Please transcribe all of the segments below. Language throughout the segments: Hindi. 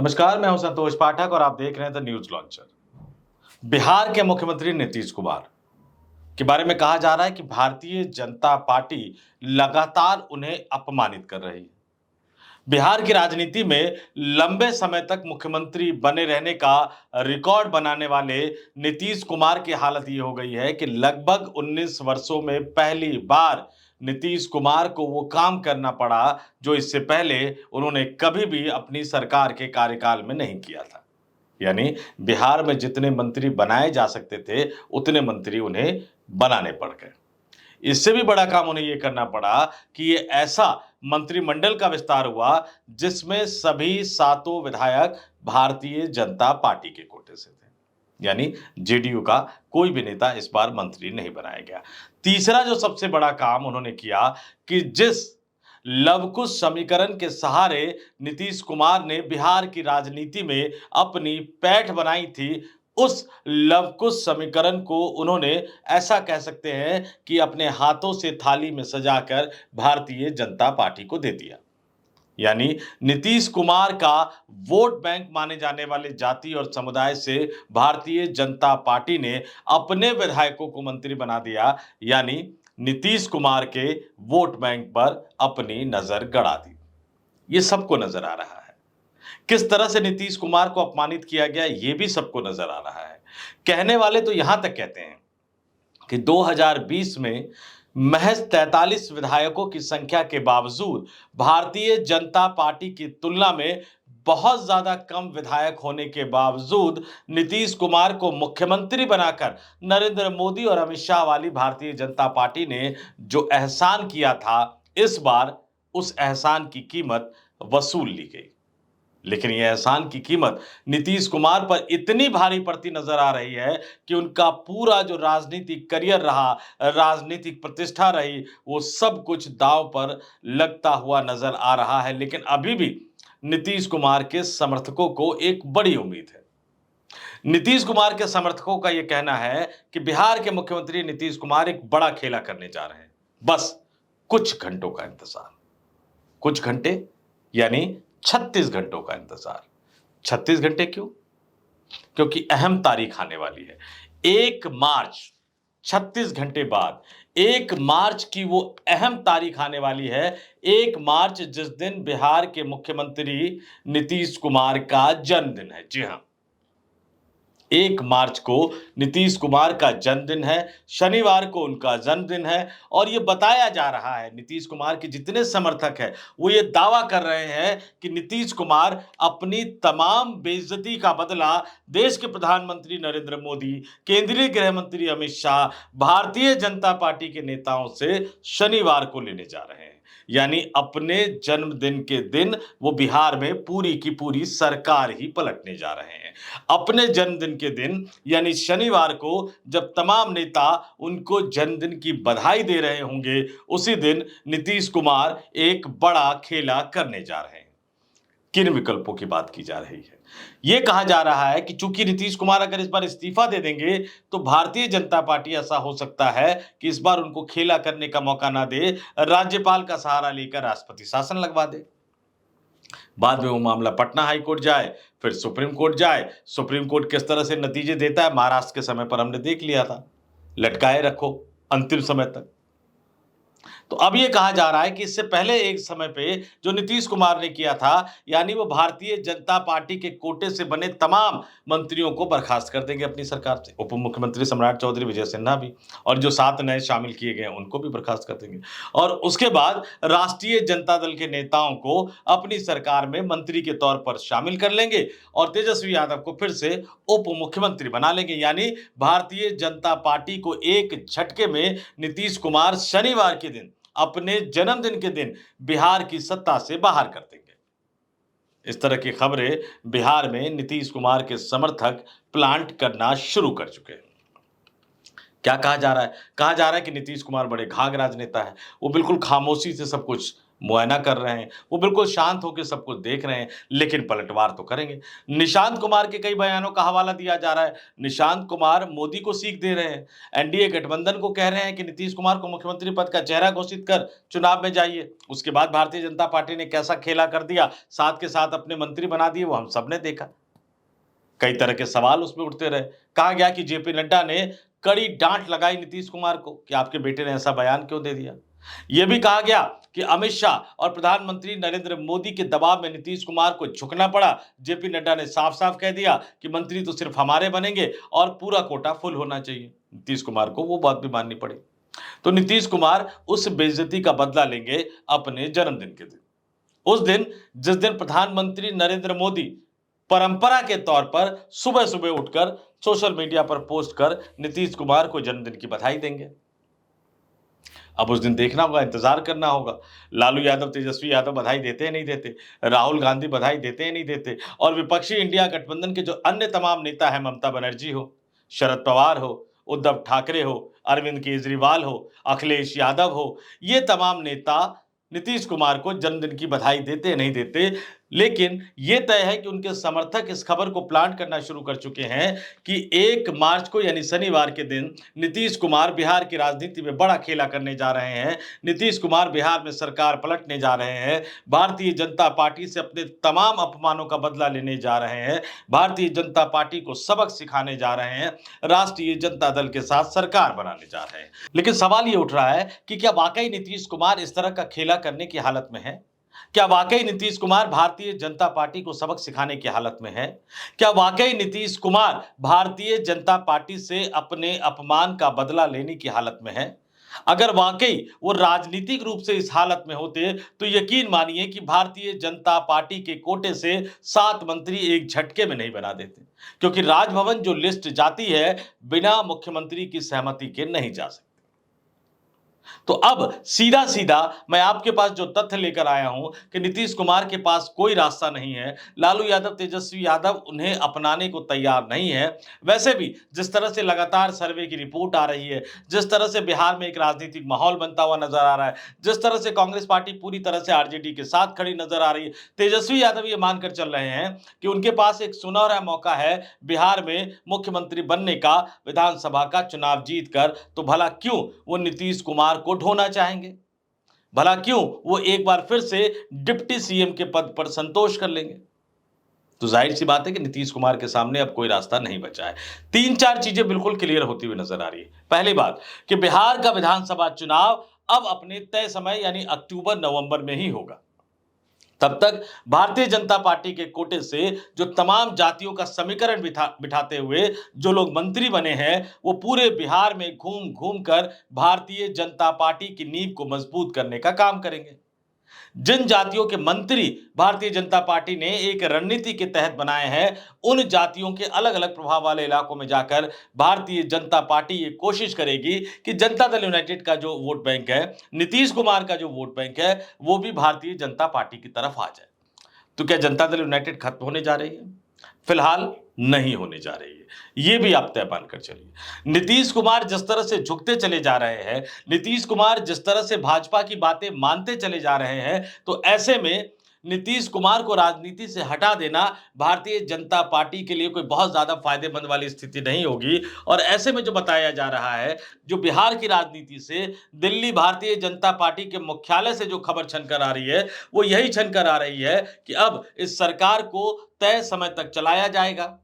नमस्कार, मैं हूं संतोष पाठक और आप देख रहे हैं द न्यूज लॉन्चर। बिहार के मुख्यमंत्री नीतीश कुमार के बारे में कहा जा रहा है कि भारतीय जनता पार्टी लगातार उन्हें अपमानित कर रही है। बिहार की राजनीति में लंबे समय तक मुख्यमंत्री बने रहने का रिकॉर्ड बनाने वाले नीतीश कुमार की हालत ये हो गई है कि लगभग 19 वर्षों में पहली बार नीतीश कुमार को वो काम करना पड़ा जो इससे पहले उन्होंने कभी भी अपनी सरकार के कार्यकाल में नहीं किया था। यानी बिहार में जितने मंत्री बनाए जा सकते थे, उतने मंत्री उन्हें बनाने पड़ गए। इससे भी बड़ा काम उन्हें यह करना पड़ा कि ये ऐसा मंत्रिमंडल का विस्तार हुआ जिसमें सभी सातों विधायक भारतीय जनता पार्टी के कोटे से थे। यानी जेडीयू का कोई भी नेता इस बार मंत्री नहीं बनाया गया। तीसरा जो सबसे बड़ा काम उन्होंने किया कि जिस लवकुश समीकरण के सहारे नीतीश कुमार ने बिहार की राजनीति में अपनी पैठ बनाई थी, उस लवकुश समीकरण को उन्होंने ऐसा कह सकते हैं कि अपने हाथों से थाली में सजाकर भारतीय जनता पार्टी को दे दिया। यानी नीतीश कुमार का वोट बैंक माने जाने वाले जाति और समुदाय से भारतीय जनता पार्टी ने अपने विधायकों को मंत्री बना दिया। यानी नीतीश कुमार के वोट बैंक पर अपनी नजर गड़ा दी। ये सबको नजर आ रहा है। किस तरह से नीतीश कुमार को अपमानित किया गया, ये भी सबको नजर आ रहा है। कहने वाले तो यहां तक कहते हैं कि 2020 में महज 43 विधायकों की संख्या के बावजूद भारतीय जनता पार्टी की तुलना में बहुत ज्यादा कम विधायक होने के बावजूद नीतीश कुमार को मुख्यमंत्री बनाकर नरेंद्र मोदी और अमित शाह वाली भारतीय जनता पार्टी ने जो एहसान किया था, इस बार उस एहसान की कीमत वसूल ली गई। लेकिन यह एहसान की कीमत नीतीश कुमार पर इतनी भारी पड़ती नजर आ रही है कि उनका पूरा जो राजनीतिक करियर रहा, राजनीतिक प्रतिष्ठा रही, वो सब कुछ दांव पर लगता हुआ नजर आ रहा है। लेकिन अभी भी नीतीश कुमार के समर्थकों को एक बड़ी उम्मीद है। नीतीश कुमार के समर्थकों का यह कहना है कि बिहार के मुख्यमंत्री नीतीश कुमार एक बड़ा खेला करने जा रहे हैं। बस कुछ घंटों का इंतजार। कुछ घंटे यानी 36 घंटों का इंतजार। 36 घंटे क्यों? क्योंकि अहम तारीख आने वाली है। 1 मार्च, 36 घंटे बाद 1 मार्च की वो अहम तारीख आने वाली है। 1 मार्च जिस दिन बिहार के मुख्यमंत्री नीतीश कुमार का जन्मदिन है। जी हां, 1 मार्च को नीतीश कुमार का जन्मदिन है, शनिवार को उनका जन्मदिन है। और ये बताया जा रहा है, नीतीश कुमार के जितने समर्थक हैं वो ये दावा कर रहे हैं कि नीतीश कुमार अपनी तमाम बेइज्जती का बदला देश के प्रधानमंत्री नरेंद्र मोदी, केंद्रीय गृह मंत्री अमित शाह, भारतीय जनता पार्टी के नेताओं से शनिवार को लेने जा रहे हैं। यानी अपने जन्मदिन के दिन वो बिहार में पूरी की पूरी सरकार ही पलटने जा रहे हैं। अपने जन्मदिन के दिन यानी शनिवार को जब तमाम नेता उनको जन्मदिन की बधाई दे रहे होंगे, उसी दिन नीतीश कुमार एक बड़ा खेला करने जा रहे हैं। किन विकल्पों की बात की जा रही है? यह कहा जा रहा है कि चूंकि नीतीश कुमार अगर इस बार इस्तीफा दे देंगे तो भारतीय जनता पार्टी ऐसा हो सकता है कि इस बार उनको खेला करने का मौका ना दे, राज्यपाल का सहारा लेकर राष्ट्रपति शासन लगवा दे। बाद में वो मामला पटना हाई कोर्ट जाए, फिर सुप्रीम कोर्ट जाए। सुप्रीम कोर्ट किस तरह से नतीजे देता है, महाराष्ट्र के समय पर हमने देख लिया था। लटकाए रखो अंतिम समय तक। तो अब ये कहा जा रहा है कि इससे पहले एक समय पे जो नीतीश कुमार ने किया था, यानी वो भारतीय जनता पार्टी के कोटे से बने तमाम मंत्रियों को बर्खास्त कर देंगे अपनी सरकार से। उप मुख्यमंत्री सम्राट चौधरी, विजय सिन्हा भी, और जो 7 नए शामिल किए गए उनको भी बर्खास्त कर देंगे। और उसके बाद राष्ट्रीय जनता दल के नेताओं को अपनी सरकार में मंत्री के तौर पर शामिल कर लेंगे और तेजस्वी यादव को फिर से उप मुख्यमंत्री बना लेंगे। यानी भारतीय जनता पार्टी को एक झटके में नीतीश कुमार शनिवार के दिन, अपने जन्मदिन के दिन, बिहार की सत्ता से बाहर कर देंगे। इस तरह की खबरें बिहार में नीतीश कुमार के समर्थक प्लांट करना शुरू कर चुके हैं। क्या कहा जा रहा है? कहा जा रहा है कि नीतीश कुमार बड़े घाघ राजनेता है। वो बिल्कुल खामोशी से सब कुछ मुआयना कर रहे हैं, वो बिल्कुल शांत होकर सब कुछ देख रहे हैं, लेकिन पलटवार तो करेंगे। निशांत कुमार के कई बयानों का हवाला दिया जा रहा है। निशांत कुमार मोदी को सीख दे रहे हैं। एनडीए गठबंधन को कह रहे हैं कि नीतीश कुमार को मुख्यमंत्री पद का चेहरा घोषित कर चुनाव में जाइए। उसके बाद भारतीय जनता पार्टी ने कैसा खेला कर दिया, साथ के साथ अपने मंत्री बना दिए, वो हम सब ने देखा। कई तरह के सवाल उसमें उठते रहे। कहा गया कि जेपी नड्डा ने कड़ी डांट लगाई नीतीश कुमार को कि आपके बेटे ने ऐसा बयान क्यों दे दिया। यह भी कहा गया कि अमित शाह और प्रधानमंत्री नरेंद्र मोदी के दबाव में नीतीश कुमार को झुकना पड़ा। जेपी नड्डा ने साफ साफ कह दिया कि मंत्री तो सिर्फ हमारे बनेंगे और पूरा कोटा फुल होना चाहिए। नीतीश कुमार को वो बात भी माननी पड़ी। तो नीतीश कुमार उस बेइज्जती का बदला लेंगे अपने जन्मदिन के दिन। उस दिन जिस दिन प्रधानमंत्री नरेंद्र मोदी परंपरा के तौर पर सुबह सुबह उठकर सोशल मीडिया पर पोस्ट कर नीतीश कुमार को जन्मदिन की बधाई देंगे। अब उस दिन देखना होगा, इंतजार करना होगा। लालू यादव, तेजस्वी यादव बधाई देते हैं नहीं देते, राहुल गांधी बधाई देते हैं नहीं देते, और विपक्षी इंडिया गठबंधन के जो अन्य तमाम नेता हैं, ममता बनर्जी हो, शरद पवार हो, उद्धव ठाकरे हो, अरविंद केजरीवाल हो, अखिलेश यादव हो, ये तमाम नेता नीतीश कुमार को जन्मदिन की बधाई देते हैं नहीं देते। लेकिन यह तय है कि उनके समर्थक इस खबर को प्लांट करना शुरू कर चुके हैं कि 1 मार्च को यानी शनिवार के दिन नीतीश कुमार बिहार की राजनीति में बड़ा खेला करने जा रहे हैं। नीतीश कुमार बिहार में सरकार पलटने जा रहे हैं। भारतीय जनता पार्टी से अपने तमाम अपमानों का बदला लेने जा रहे हैं। भारतीय जनता पार्टी को सबक सिखाने जा रहे हैं। राष्ट्रीय जनता दल के साथ सरकार बनाने जा रहे हैं। लेकिन सवाल यह उठ रहा है कि क्या वाकई नीतीश कुमार इस तरह का खेला करने की हालत में है? क्या वाकई नीतीश कुमार भारतीय जनता पार्टी को सबक सिखाने की हालत में है? क्या वाकई नीतीश कुमार भारतीय जनता पार्टी से अपने अपमान का बदला लेने की हालत में है? अगर वाकई वो राजनीतिक रूप से इस हालत में होते तो यकीन मानिए कि भारतीय जनता पार्टी के कोटे से 7 मंत्री एक झटके में नहीं बना देते, क्योंकि राजभवन जो लिस्ट जाती है बिना मुख्यमंत्री की सहमति के नहीं जा सकती। तो अब सीधा सीधा मैं आपके पास जो तथ्य लेकर आया हूं कि नीतीश कुमार के पास कोई रास्ता नहीं है, लालू यादव, तेजस्वी यादव उन्हें अपनाने को तैयार नहीं है। वैसे भी जिस तरह से लगातार सर्वे की रिपोर्ट आ रही है, जिस तरह से बिहार में एक राजनीतिक माहौल बनता हुआ नजर आ रहा है, जिस तरह से कांग्रेस पार्टी पूरी तरह से आरजेडी के साथ खड़ी नजर आ रही है, तेजस्वी यादव ये मानकर चल रहे हैं कि उनके पास एक सुनहरा मौका है बिहार में मुख्यमंत्री बनने का, विधानसभा का चुनाव जीतकर। तो भला क्यों वो नीतीश कुमार को ढोना चाहेंगे? भला क्यों वो एक बार फिर से डिप्टी सीएम के पद पर संतोष कर लेंगे? तो जाहिर सी बात है कि नीतीश कुमार के सामने अब कोई रास्ता नहीं बचा है। 3-4 चीजें बिल्कुल क्लियर होती हुई नजर आ रही है। पहली बात कि बिहार का विधानसभा चुनाव अब अपने तय समय यानी अक्टूबर नवंबर में ही होगा। तब तक भारतीय जनता पार्टी के कोटे से जो तमाम जातियों का समीकरण बिठाते हुए जो लोग मंत्री बने हैं, वो पूरे बिहार में घूम घूम कर भारतीय जनता पार्टी की नींव को मजबूत करने का काम करेंगे। जिन जातियों के मंत्री भारतीय जनता पार्टी ने एक रणनीति के तहत बनाए हैं, उन जातियों के अलग अलग प्रभाव वाले इलाकों में जाकर भारतीय जनता पार्टी ये कोशिश करेगी कि जनता दल यूनाइटेड का जो वोट बैंक है, नीतीश कुमार का जो वोट बैंक है, वो भी भारतीय जनता पार्टी की तरफ आ जाए। तो क्या जनता दल यूनाइटेड खत्म होने जा रही है? फिलहाल नहीं होने जा रही है। ये भी आप तय मानकर चलिए। नीतीश कुमार जिस तरह से झुकते चले जा रहे हैं, नीतीश कुमार जिस तरह से भाजपा की बातें मानते चले जा रहे हैं, तो ऐसे में नीतीश कुमार को राजनीति से हटा देना भारतीय जनता पार्टी के लिए कोई बहुत ज्यादा फायदेमंद वाली स्थिति नहीं होगी। और ऐसे में जो बताया जा रहा है, जो बिहार की राजनीति से दिल्ली भारतीय जनता पार्टी के मुख्यालय से जो खबर छनकर आ रही है, वो यही छनकर आ रही है कि अब इस सरकार को तय समय तक चलाया जाएगा।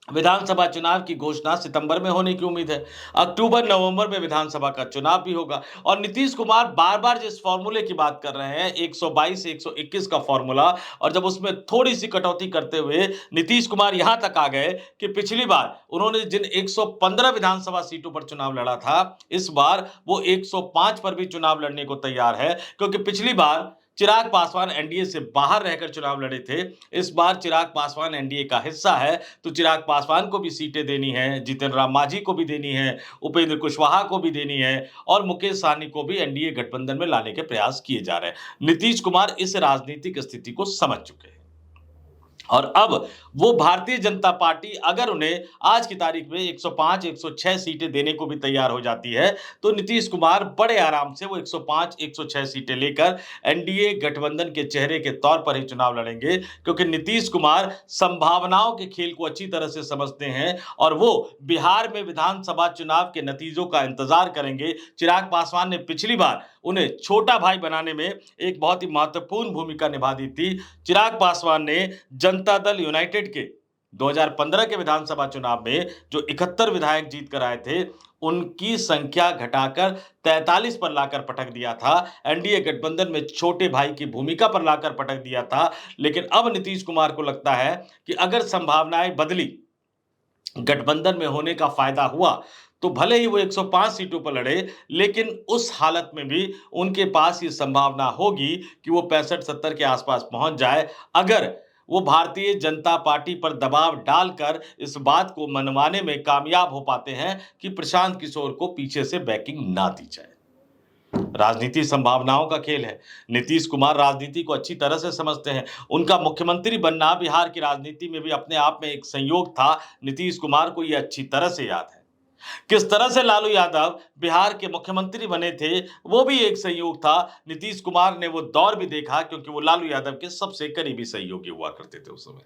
विधानसभा चुनाव की घोषणा सितंबर में होने की उम्मीद है। अक्टूबर नवंबर में विधानसभा का चुनाव भी होगा। और नीतीश कुमार बार बार जिस फॉर्मूले की बात कर रहे हैं, 122 121 का फॉर्मूला, और जब उसमें थोड़ी सी कटौती करते हुए नीतीश कुमार यहां तक आ गए कि पिछली बार उन्होंने जिन 115 विधानसभा सीटों पर चुनाव लड़ा था, इस बार वो 105 पर भी चुनाव लड़ने को तैयार है। क्योंकि पिछली बार चिराग पासवान एनडीए से बाहर रहकर चुनाव लड़े थे, इस बार चिराग पासवान एनडीए का हिस्सा है, तो चिराग पासवान को भी सीटें देनी है, जीतन राम मांझी को भी देनी है, उपेंद्र कुशवाहा को भी देनी है, और मुकेश सहनी को भी एनडीए गठबंधन में लाने के प्रयास किए जा रहे हैं। नीतीश कुमार इस राजनीतिक स्थिति को समझ चुके हैं। और अब वो भारतीय जनता पार्टी अगर उन्हें आज की तारीख में 105, 106 सीटें देने को भी तैयार हो जाती है, तो नीतीश कुमार बड़े आराम से वो 105, 106 सीटें लेकर एनडीए गठबंधन के चेहरे के तौर पर ही चुनाव लड़ेंगे, क्योंकि नीतीश कुमार संभावनाओं के खेल को अच्छी तरह से समझते हैं और वो बिहार में विधानसभा चुनाव के नतीजों का इंतजार करेंगे। चिराग पासवान ने पिछली बार उन्हें छोटा भाई बनाने में एक बहुत ही महत्वपूर्ण भूमिका निभा दी थी। चिराग पासवान ने जनता दल यूनाइटेड के 2015 के विधानसभा चुनाव में जो 71 विधायक जीत कर आए थे, उनकी संख्या घटाकर 43 पर लाकर पटक दिया था। एनडीए गठबंधन में छोटे भाई की भूमिका पर लाकर पटक दिया था। लेकिन अब नीतीश कुमार को लगता है कि अगर संभावनाएं बदली, गठबंधन में होने का फायदा हुआ, तो भले ही वो 105 सीटों पर लड़े, लेकिन उस हालत में भी उनके पास ये संभावना होगी कि वो 65-70 के आसपास पहुंच जाए, अगर वो भारतीय जनता पार्टी पर दबाव डालकर इस बात को मनवाने में कामयाब हो पाते हैं कि प्रशांत किशोर को पीछे से बैकिंग ना दी जाए। राजनीति संभावनाओं का खेल है। नीतीश कुमार राजनीति को अच्छी तरह से समझते हैं। उनका मुख्यमंत्री बनना बिहार की राजनीति में भी अपने आप में एक संयोग था। नीतीश कुमार को यह अच्छी तरह से याद है। किस तरह से लालू यादव बिहार के मुख्यमंत्री बने थे, वो भी एक संयोग था। नीतीश कुमार ने वो दौर भी देखा, क्योंकि वो लालू यादव के सबसे करीबी सहयोगी हुआ करते थे उस समय।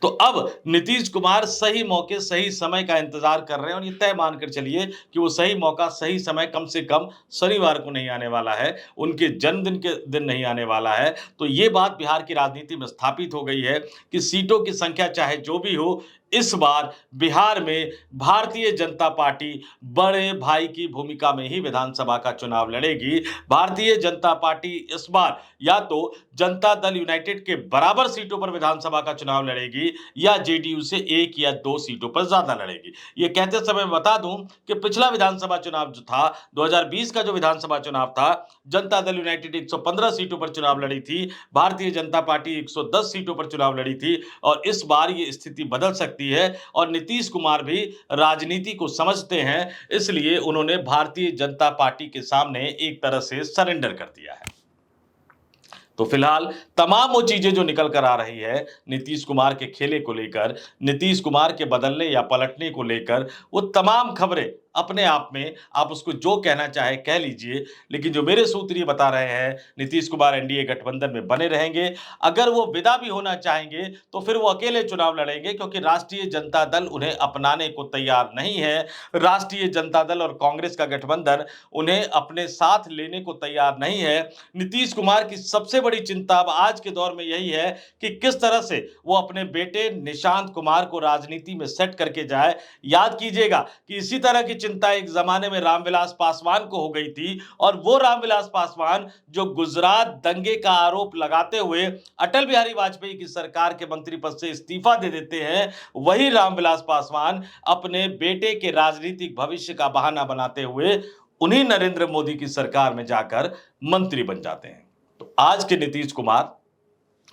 तो अब नीतीश कुमार सही मौके, सही समय का इंतजार कर रहे हैं और ये तय मानकर चलिए कि वो सही मौका, सही समय कम से कम शनिवार को नहीं आने वाला है, उनके जन्मदिन के दिन नहीं आने वाला है। तो ये बात बिहार की राजनीति में स्थापित हो गई है कि सीटों की संख्या चाहे जो भी हो, इस बार बिहार में भारतीय जनता पार्टी बड़े भाई की भूमिका में ही विधानसभा का चुनाव लड़ेगी। भारतीय जनता पार्टी इस बार या तो जनता दल यूनाइटेड के बराबर सीटों पर विधानसभा का चुनाव लड़ेगी या जेडीयू से 1 या 2 सीटों पर ज्यादा लड़ेगी। ये कहते समय बता दूं कि पिछला विधानसभा चुनाव जो था, 2020 का जो विधानसभा चुनाव था, जनता दल यूनाइटेड 115 सीटों पर चुनाव लड़ी थी, भारतीय जनता पार्टी 110 सीटों पर चुनाव लड़ी थी। और इस बार ये स्थिति बदल सकती है और नीतीश कुमार भी राजनीति को समझते हैं, इसलिए उन्होंने भारतीय जनता पार्टी के सामने एक तरह से सरेंडर कर दिया है। तो फिलहाल तमाम वो चीजें जो निकल कर आ रही है नीतीश कुमार के खेले को लेकर, नीतीश कुमार के बदलने या पलटने को लेकर, वो तमाम खबरें अपने आप में, आप उसको जो कहना चाहे कह लीजिए, लेकिन जो मेरे सूत्र ये बता रहे हैं, नीतीश कुमार एनडीए गठबंधन में बने रहेंगे। अगर वो विदा भी होना चाहेंगे तो फिर वो अकेले चुनाव लड़ेंगे, क्योंकि राष्ट्रीय जनता दल उन्हें अपनाने को तैयार नहीं है। राष्ट्रीय जनता दल और कांग्रेस का गठबंधन उन्हें अपने साथ लेने को तैयार नहीं है। नीतीश कुमार की सबसे बड़ी चिंता अब आज के दौर में यही है कि किस तरह से वो अपने बेटे निशांत कुमार को राजनीति में सेट करके जाए। याद कीजिएगा कि इसी तरह की चिंता एक जमाने में रामविलास पासवान को हो गई थी, और वो रामविलास पासवान जो गुजरात दंगे का आरोप लगाते हुए अटल बिहारी वाजपेयी की सरकार के मंत्री पद से इस्तीफा दे देते हैं, वही रामविलास पासवान अपने बेटे के राजनीतिक भविष्य का बहाना बनाते हुए उन्हीं नरेंद्र मोदी की सरकार में जाकर मंत्री बन जाते हैं। तो आज के नीतीश कुमार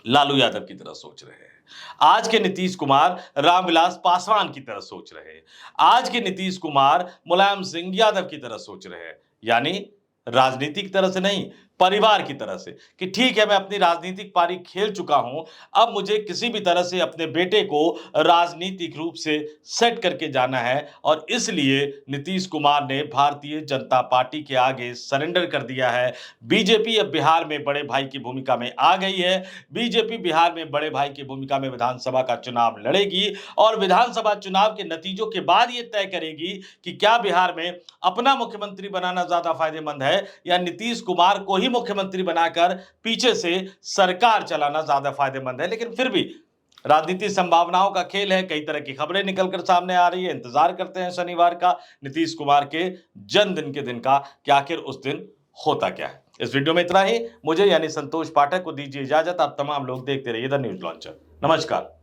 लालू यादव की तरह सोच रहे हैं। आज के नीतीश कुमार रामविलास पासवान की तरह सोच रहे हैं। आज के नीतीश कुमार मुलायम सिंह यादव की तरह सोच रहे हैं। यानी राजनीति की तरह से नहीं, परिवार की तरह से, कि ठीक है, मैं अपनी राजनीतिक पारी खेल चुका हूं, अब मुझे किसी भी तरह से अपने बेटे को राजनीतिक रूप से सेट करके जाना है। और इसलिए नीतीश कुमार ने भारतीय जनता पार्टी के आगे सरेंडर कर दिया है। बीजेपी अब बिहार में बड़े भाई की भूमिका में आ गई है। बीजेपी बिहार में बड़े भाई की भूमिका में विधानसभा का चुनाव लड़ेगी और विधानसभा चुनाव के नतीजों के बाद यह तय करेगी कि क्या बिहार में अपना मुख्यमंत्री बनाना ज्यादा फायदेमंद है या नीतीश कुमार को ही मुख्यमंत्री बनाकर पीछे से सरकार चलाना ज्यादा फायदेमंद है। लेकिन फिर भी राजनीति संभावनाओं का खेल है। कई तरह की खबरें निकलकर सामने आ रही है। इंतजार करते हैं शनिवार का, नीतीश कुमार के जन्मदिन के दिन का, कि आखिर उस दिन होता क्या है। इस वीडियो में इतना ही। मुझे यानी संतोष पाठक को दीजिए इजाजत। आप तमाम लोग देखते रहिए द न्यूज लॉन्चर। नमस्कार।